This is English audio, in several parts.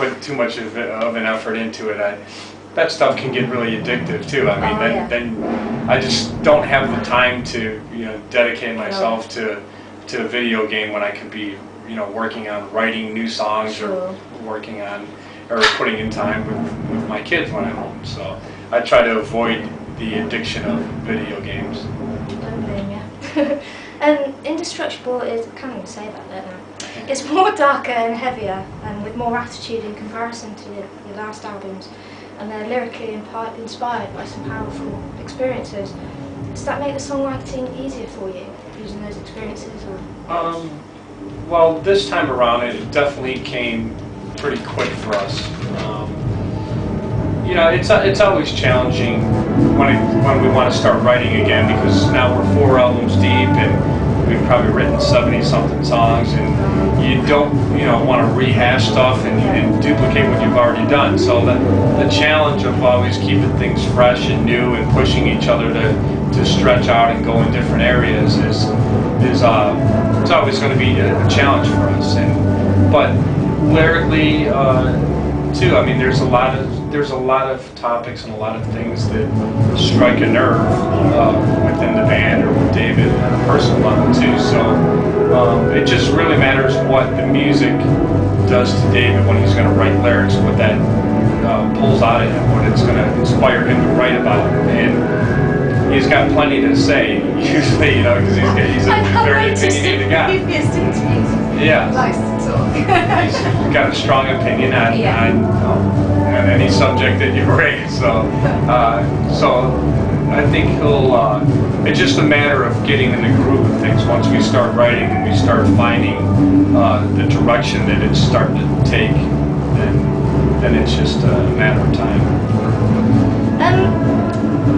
put too much of an effort into it, that stuff can get really addictive too. I mean, then I just don't have the time to dedicate myself to a video game when I could be working on writing new songs or working on or putting in time with my kids when I'm home. So I try to avoid the addiction of video games. Don't blame you. And Indestructible is, I can't even say that now. It's more darker and heavier and with more attitude in comparison to your last albums, and they're lyrically inspired by some powerful experiences. Does that make the songwriting easier for you, using those experiences? Or? Well, this time around it definitely came pretty quick for us. It's always challenging when we want to start writing again, because now we're 4 albums deep and we've probably written 70-something songs, and you don't want to rehash stuff and duplicate what you've already done. So the challenge of always keeping things fresh and new and pushing each other to stretch out and go in different areas is it's always going to be a challenge for us. But lyrically too, I mean, there's a lot of topics and a lot of things that strike a nerve within the band or with David on a personal level too. So it just really matters what the music does to David when he's going to write lyrics, what that pulls out of him, what it's going to inspire him to write about. And he's got plenty to say usually, because he's a very opinionated guy. Yeah. Nice to talk. He's got a strong opinion on any subject that you raise. So I think it's just a matter of getting in the groove of things. Once we start writing and we start finding the direction that it's starting to take, then it's just a matter of time.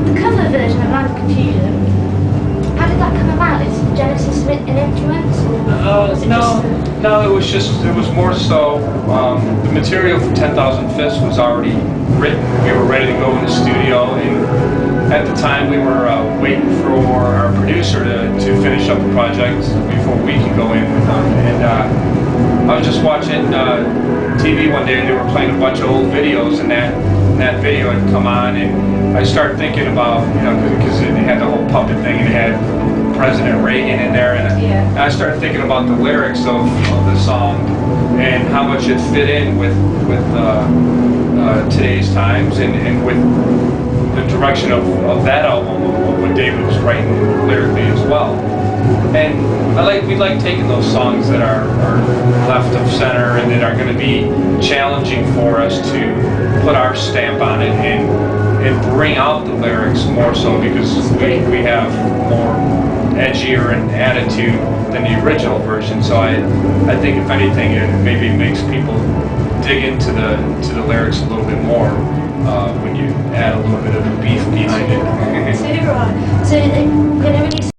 The cover version of Land of Confusion, how did that come about? Is Genesis an influence? No, it was more so the material for 10,000 Fists was already written. We were ready to go in the studio, and at the time we were waiting for our producer to finish up the project before we could go in with them. And I was just watching TV one day, and they were playing a bunch of old videos, and that video had come on, and I started thinking about, because it had the whole puppet thing, and it had President Reagan in there, and I started thinking about the lyrics of the song and how much it fit in with today's times and with the direction of that album, of what David was writing lyrically as well. And we like taking those songs that are left of center and that are going to be challenging for us to put our stamp on it and bring out the lyrics more so, because we have more edgier and attitude than the original version. So I think if anything, it maybe makes people dig into the lyrics a little bit more when you add a little bit of beef behind it. So whenever you